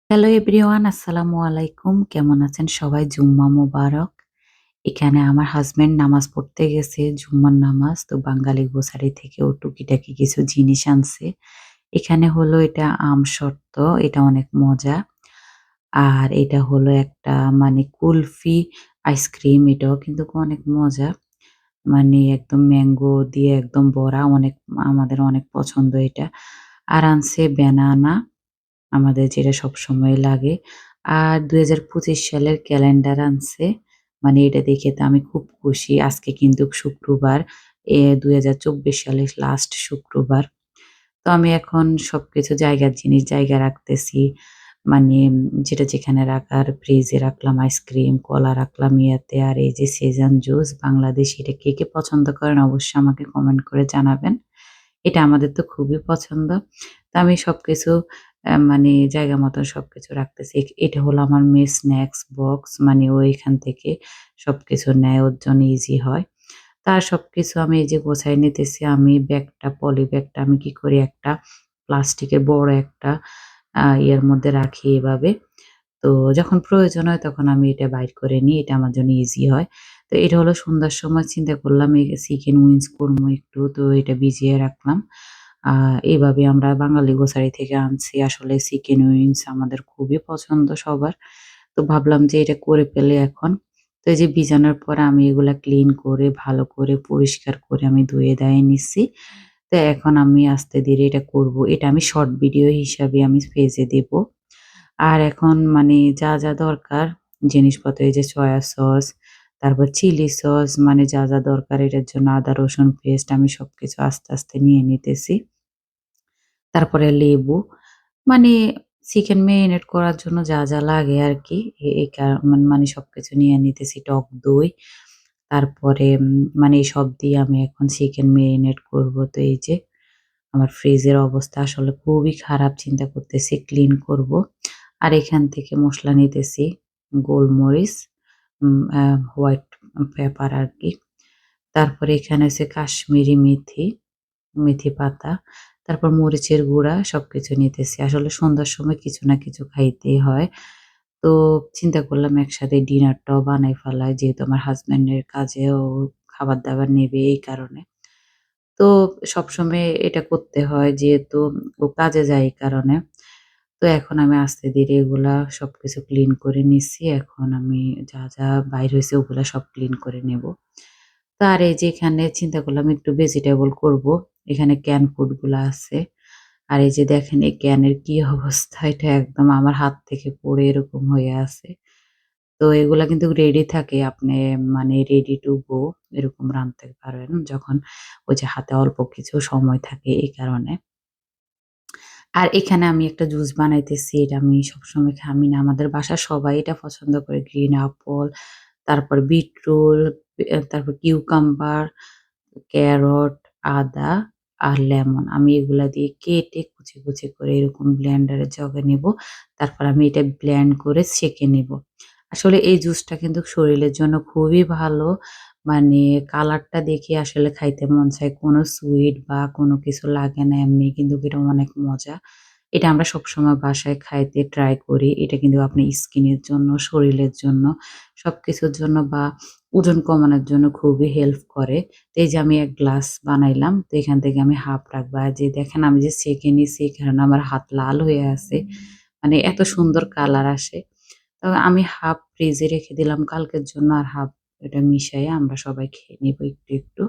Hello everyone, আসসালামু আলাইকুম। কেমন আছেন সবাই? জুম্মা মোবারক। এখানে আমার হাসব্যান্ড নামাজ পড়তে গেছে, জুম্মার নামাজ। তো বাঙালি গ্রোসারি থেকেও টুকিটাকি কিছু জিনিস আনছে। এখানে হলো এটা আমসত্ত্ব, এটা অনেক মজা। আর এটা হলো একটা মানে কুলফি আইসক্রিম, এটাও কিন্তু অনেক মজা। মানে একদম ম্যাঙ্গো দিয়ে একদম ভরা, আমাদের অনেক পছন্দ এটা। আর আনছে ব্যানানা, আমাদের যেটা সবসময় লাগে। আর ২০২৫ সালের ক্যালেন্ডার আনছে। মানে এটা দেখে তো আমি খুব খুশি। আজকে কিন্তু শুক্রবার। ২০২৪ সালের লাস্ট শুক্রবার। তো আমি এখন সবকিছু জায়গার জিনিস জায়গায় রাখতেছি। মানে যেটা যেখানে রাখার ফ্রিজে রাখলাম আইসক্রিম, কলা রাখলাম ইয়াতে। আর এই যে সেজান জুস বাংলাদেশী, এটা কে, কে পছন্দ করেন অবশ্যই আমাকে কমেন্ট করে জানাবেন। এটা আমাদের তো খুবই পছন্দ। তো আমি সবকিছু মানে জায়গা মতো সবকিছু রাখতেছি। এটা হলো আমার মেয়ের স্ন্যাকস বক্স। মানে ও এখান থেকে সবকিছু নেয়, ওর জন্য ইজি হয়। তার সবকিছু আমি এই যে গোছায় নিতেছি। আমি ব্যাগটা, পলি ব্যাগটা আমি কি করি, একটা প্লাস্টিকের বড় একটা ইয়ের মধ্যে রাখি এভাবে। তো যখন প্রয়োজন হয় তখন আমি এটা বাইর করে নিই। এটা আমার জন্য ইজি হয়। তো এটা হলো সন্ধ্যার সময় চিন্তা করলাম এই চিকেন উইংস করবো একটু। তো এটা ভিজিয়ে রাখলাম। আ এভাবে আমরা বাঙালি গ্রোসারি থেকে আনছি। আসলে চিকেন উইংস আমাদের খুবই পছন্দ সবার। তো ভাবলাম যে এটা করে ফেলি এখন। তো এই যে ভিজানোর পরে আমি এগুলা ক্লিন করে ভালো করে পরিষ্কার করে আমি ধুয়ে-ধায়ে নিচ্ছি। তো এখন আমি আস্তে ধীরে এটা করব। এটা আমি শর্ট ভিডিও হিসাবে আমি পেজে দেব। আর এখন মানে যা, যা দরকার জিনিসপত্র, এই যে সয়া সস, তারপর চিলি সস, মানে যা, যা দরকার এটার জন্য আদা রসুন পেস্ট আমি সবকিছু আস্তে, আস্তে নিয়ে নিতেছি। তারপরে লেবু, মানে চিকেন মেরিনেট করার জন্য যা, যা লাগে আরকি এ এই কা মানে সবকিছু নিয়ে নিতেছি। টক দই, তারপরে মানে সব দিয়ে আমি এখন চিকেন মেরিনেট করব। তো এই যে আমার ফ্রিজের অবস্থা আসলে খুবই খারাপ। চিন্তা করতেছি ক্লিন করব। আর এখান থেকে মসলা নিতেছি। গোলমরিচ, হোয়াইট পেপার আরকি। তারপরে এখানে হচ্ছে কাশ্মীরি মেথি, মেথি পাতা, তারপর মরিচের গুঁড়া সবকিছু নিতেছি। আসলে সন্ধ্যার সময় কিছু না কিছু খাইতেই হয়। তো চিন্তা করলাম একসাথে ডিনারটাও বানাই ফেলাই। যেহেতু আমার হাসব্যান্ডের কাজেও খাবার-দাবার নেবে এই কারণে। তো সবসময় এটা করতে হয় যেহেতু ও কাজে যায় এই কারণে। তো এখন আমি আস্তে ধীরে এগুলা সবকিছু ক্লিন করে নিচ্ছি। এখন আমি যা, যা বাইর হইছে ওগুলা সব ক্লিন করে নেব। তো আর এই যে এখানে চিন্তা করলাম একটু ভেজিটেবল করব। এখানে ক্যান ফুড গুলা আছে। আর এই যে দেখেন এই ক্যানের কি অবস্থা, এটা একদম আমার হাত থেকে পড়ে এরকম হয়ে আছে। তো এগুলা কিন্তু রেডি থাকে। আপনি মানে রেডি টু গো এরকম রানতে পারেন যখন ওই যে হাতে অল্প কিছু সময় থাকে এই কারণে। আর এখানে আমি একটা জুস বানাইতেছি। এটা আমি সবসময় খাই। আমি না, আমাদের বাসার সবাই এটা পছন্দ করে। গ্রিন আপল, তারপর বিটরুল, তারপর কিউকাম্বার, ক্যারট, আদা আর লেমন। আমি এগুলা দিয়ে কেটে কুচি, কুচি করে এরকম ব্লেন্ডারে জগে নেব। তারপর আমি এটা ব্লেন্ড করে ছেঁকে নেব। আসলে এই জুসটা কিন্তু শরীরের জন্য খুবই ভালো। মানে কালারটা দেখে আসলে খাইতে মন চায়। কোনো সুইট বা কোনো কিছু লাগে না, এমনি কিন্তু এটা অনেক মজা। এটা আমরা সবসময় বাসায় খাইতে ট্রাই করি। এটা কিন্তু আপনার স্কিনের জন্য, শরীরের জন্য, সবকিছুর জন্য বা ওজন কমানোর জন্য খুবই হেল্প করে। তো এই যে আমি ১ গ্লাস বানাইলাম। তো এখান থেকে আমি হাফ রাখবো। আর যে দেখেন আমি যে ছেঁকে নিছি, এই কারণে আমার হাত লাল হয়ে আছে। মানে এত সুন্দর কালার আসে। তো আমি হাফ ফ্রিজে রেখে দিলাম কালকের জন্য, আর হাফ এটা মিশাইয়া আমরা সবাই খেয়ে নিবো একটু, একটু।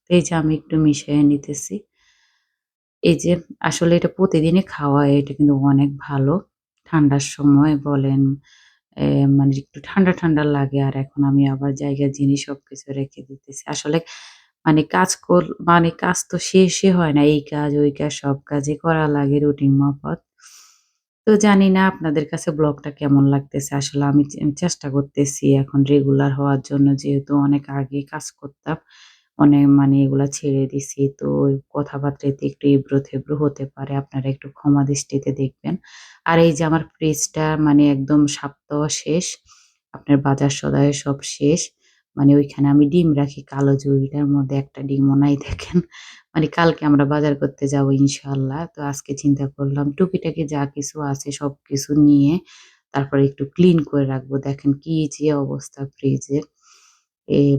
তো এই যে আমি একটু মিশাইয়া নিতেছি। এই যে আসলে এটা প্রতিদিনই খাওয়া, এটা কিন্তু অনেক ভালো। ঠান্ডার সময় বলেন, মানে একটু ঠান্ডা, ঠান্ডা লাগে। আর এখন আমি আবার জায়গায় জিনিস সবকিছু রেখে দিতেছি। আসলে মানে মানে কাজ তো শেষই হয় না। এই কাজ, ওই কাজ সব কাজই করা লাগে রুটিন মাফাত। তো জানি না আপনাদের কাছে ব্লগটা কেমন লাগতেছে। আসলে আমি চেষ্টা করতেছি এখন রেগুলার হওয়ার জন্য, যেহেতু অনেক আগে কাজ করতাম। অনেক মানে এগুলা ছেড়ে দিছি। তো ওই কথাবার্তাতে একটু ইব্রো-থেব্রো হতে পারে। আপনারা একটু ক্ষমা দৃষ্টিতে দেখবেন। আর এই যে আমার ফ্রিজটা মানে একদম সাপ্তাহ শেষ। আপনার বাজার সদাই সব শেষ। মানে ওইখানে আমি ডিম রাখি কালো ঝুড়িটার মধ্যে একটা ডিমও নাই দেখেন। মানে কালকে আমরা বাজার করতে যাবো ইনশাআল্লাহ। তো আজকে চিন্তা করলাম টুকিটাকি যা কিছু আছে সবকিছু নিয়ে তারপরে একটু ক্লিন করে রাখবো। দেখেন কি যে অবস্থা ফ্রিজের।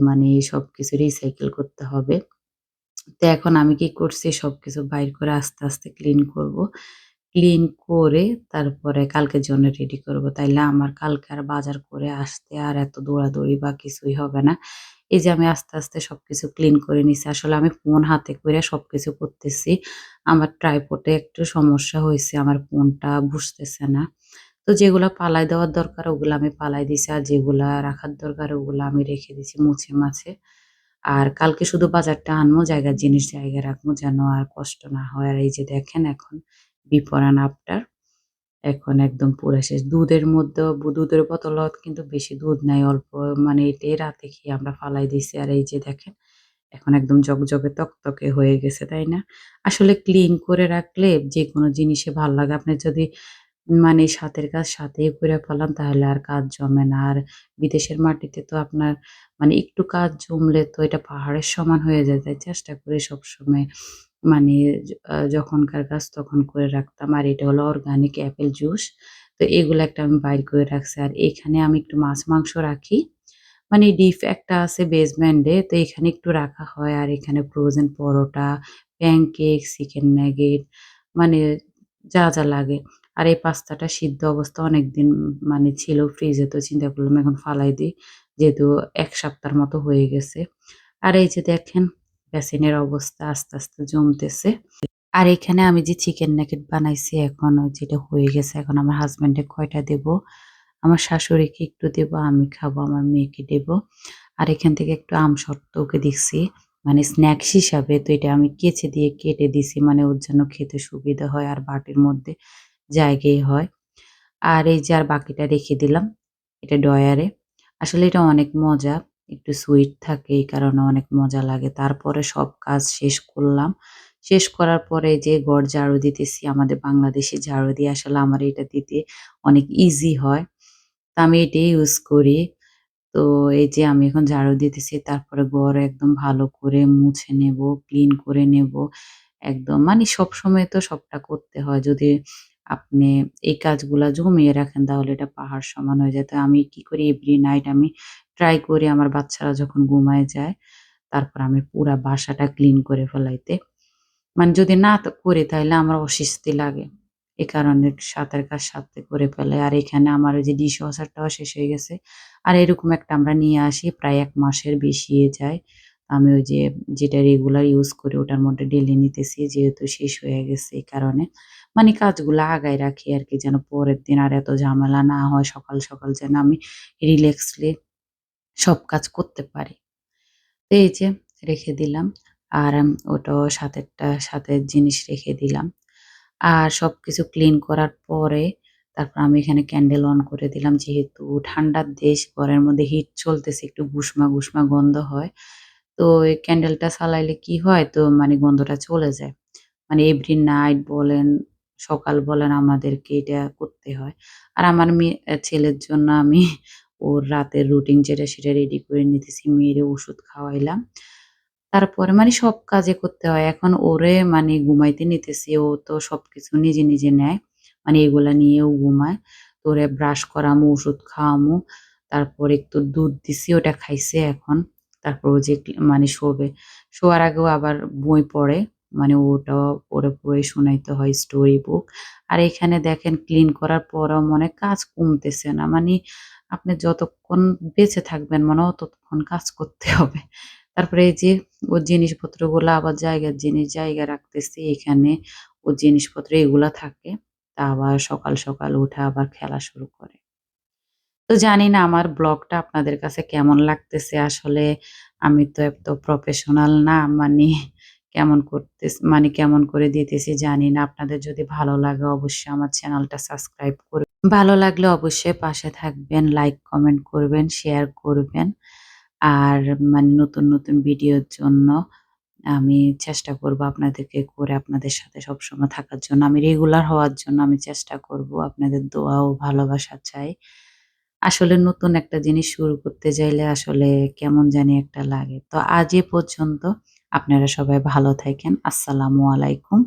মানে সবকিছু রিসাইকেল করতে হবে। তো এখন আমি কি করছি সবকিছু বাইর করে আস্তে, আস্তে ক্লিন করব। ক্লিন করে তারপরে কালকের জন্য রেডি করব। তাইলে আমার কালকে আর বাজার করে আসতে আর এত দৌড়াদৌড়ি বা কিছুই হবে না। এই যে আমি আস্তে, আস্তে সবকিছু ক্লিন করে নিছি। আসলে আমি ফোন হাতে কইরা সবকিছু করতেছি। আমার ট্রাইপডে একটু সমস্যা হইছে। আমার ফোনটা বুঝতেছে না। তো যেগুলা পালায় দেওয়ার দরকার ওগুলা আমি পালায় দিছি। আর যেগুলা রাখার দরকার ওগুলা আমি রেখে দিছি মুছে মাছে। আর কালকে শুধু বাজারটা আনমু, জায়গার জিনিস জায়গায় রাখমু যেন আর কষ্ট না হয়। আর এই যে দেখেন এখন বিফোর অ্যান্ড আফটার এখন একদম পুরা শেষ। দুধের মধ্যেও দুধের বোতলত কিন্তু বেশি দুধ নাই অল্প মানে এটাই রাতে খেয়ে আমরা ফালাই দিছি। আর এই যে দেখেন এখন একদম জকজকে তকতকে হয়ে গেছে, তাই না? আসলে ক্লিন করে রাখলে যেকোনো জিনিসে ভাল লাগে। আপনি যদি মানে সাতের কাজ সাথেই কইরা ফেলান তাহলে আর কাজ জমে না। আর বিদেশের মাটিতে তো আপনার মানে একটু কাজ জমলে তো এটা পাহাড়ের সমান হয়ে যায়। তাই চেষ্টা করি সবসময় মানে যখনকার কাজ তখন করে রাখতাম। আর এটা হলো অর্গানিক অ্যাপেল জুস। তো এগুলো একটা আমি বাইর করে রাখছি। আর এখানে আমি একটু মাছ-মাংস রাখি। মানে ডিপ একটা আছে বেসমেন্টে তো এখানে একটু রাখা হয়। আর এখানে ফ্রোজেন পরোটা, প্যানকেক, চিকেন নাগেট মানে যা, যা লাগে। আর এই পাস্তাটা সিদ্ধ অবস্থা অনেকদিন মানে ছিল ফ্রিজে তো চিন্তা করলাম এখন ফালাই দেই। যেহেতু ১ সপ্তাহের মতো হয়ে গেছে। আর এই যে দেখেন বেসিনের অবস্থা আস্তে, আস্তে জমতেছে। আর এখানে আমি যে চিকেন নাগেট বানাইছি এখন যেটা হয়ে গেছে এখন আমার হাসব্যান্ডে কয়টা দেব, আমার শাশুড়িকে একটু দেব, আমি খাবো, আমার মেয়েকে দেব। আর এখান থেকে একটু আমসত্ত্ব ওকে দিচ্ছি। মানে স্ন্যাকস হিসাবে তো এটা আমি কেচি দিয়ে কেটে দিছি মানে ওর জন্য খেতে সুবিধা হয় আর বাটির মধ্যে জায়গাই হয়। আর এই যে আর বাকিটা রেখে দিলাম। এটা ড্রয়ারে। আসলে এটা অনেক মজা। একটু সুইট থাকে এই কারণে অনেক মজা লাগে। তারপরে সব কাজ শেষ করলাম। শেষ করার পরে যে ঘর ঝাড়ু দিতেছি আমাদের বাংলাদেশী ঝাড়ু দিয়ে আসলে আমার এটা দিতে অনেক ইজি হয়। তো আমি এটাই ইউজ করি। তো এই যে আমি এখন ঝাড়ু দিতেছি তারপরে ঘর একদম ভালো করে মুছে নেব, ক্লিন করে নেব। একদম মানে সবসময় তো সবটা করতে হয়। যদি আপনি এই কাজগুলা জমিয়ে রাখেন তাহলে এটা পাহাড় সমান হয়ে যায়। তো আমি কি করি এভরি নাইট আমি ট্রাই করি আমার বাচ্চারা যখন ঘুমায় যায়, তারপর আমি পুরা বাসাটা ক্লিন করে ফেলাইতে। মানে যদি না করি তাইলে আমার অস্বস্তি লাগে। এ কারণে সাথের কাজ সাথে করে ফেলাই। আর এখানে আমার ওই যে ডিশ ওয়াশারটাও শেষ হয়ে গেছে। আর এরকম একটা আমরা নিয়ে আসি প্রায় ১ মাসের বেশিই যায়। আমি ওই যে যেটা রেগুলার ইউজ করি ওটার মধ্যে ডেইলি নিতেছি যেহেতু শেষ হয়ে গেছে এই কারণে। মানে কাজগুলা আগায় রাখি আরকি যেন পরের দিন আর এত ঝামেলা না হয়। সকাল, সকাল যেন আমি রিল্যাক্সলি সব কাজ করতে পারি। তো এই যে রেখে দিলাম। আর ওটাও সাথের জিনিস রেখে দিলাম। আর সবকিছু ক্লিন করার পরে তারপর আমি এখানে ক্যান্ডেল অন করে দিলাম। যেহেতু ঠান্ডার দেশ, ঘরের মধ্যে হিট চলতেছে, একটু গুসমা, গুসমা গন্ধ হয়। তো এই ক্যান্ডেলটা চালাইলে কি হয়? তো মানে গন্ধটা চলে যায়। মানে এভরি নাইট বলেন, সকাল বলেন আমাদেরকে এটা করতে হয়। আর আমার ছেলের জন্য আমি ওর রাতের রুটিন যেটা সেটা রেডি করে নিতেছি। মেয়েরে ওষুধ খাওয়াইলাম। তারপরে মানে সব কাজে করতে হয়। এখন ওরে মানে ঘুমাইতে নিতেছি। ও তো সবকিছু নিজে, নিজে নেয়। মানে এগুলা নিয়েও ঘুমায়। তো ওরে ব্রাশ করামু, ওষুধ খাওয়ামু। তারপর একটু দুধ দিছি, ওটা খাইছে এখন। তারপর ও যে মানে শোবে। শোয়ার আগেও আবার বই পড়ে। মানে ওটাও ওরে পড়ে শোনাইতে হয় স্টোরি বুক। আর এখানে দেখেন ক্লিন করার পরেও মনে হয় কাজ কমতেছে না। মানে আপনি যতক্ষণ বেঁচে থাকবেন মনে হয় ততক্ষণ কাজ করতে হবে। তারপরে এই যে ওর জিনিসপত্রগুলা আবার জায়গার জিনিস জায়গায় রাখতেছি। এখানে ওর জিনিসপত্র এগুলা থাকে। তা আবার সকাল, সকাল উঠে আবার খেলা শুরু করে। তো জানি না আমার ব্লগটা আপনাদের কাছে কেমন লাগতেছে। আসলে আমি তো এত প্রফেশনাল না। মানে মানে কেমন করে দিতেছি জানি না। আপনাদের যদি ভালো লাগে অবশ্যই আমার চ্যানেলটা সাবস্ক্রাইব করবেন। ভালো লাগলে অবশ্যই পাশে থাকবেন, লাইক, কমেন্ট করবেন, শেয়ার করবেন। আর মানে নতুন, নতুন ভিডিওর জন্য আমি চেষ্টা করব আপনাদেরকে করে আপনাদের সাথে সবসময় থাকার জন্য। আমি রেগুলার হওয়ার জন্য আমি চেষ্টা করব। আপনাদের দোয়া ও ভালোবাসা চাই। আসলে নতুন একটা জিনিস শুরু করতে যাইলে আসলে কেমন জানি একটা লাগে। তো আজ এ পর্যন্ত। আপনারা সবাই ভালো থাইকেন। আসসালামু আলাইকুম।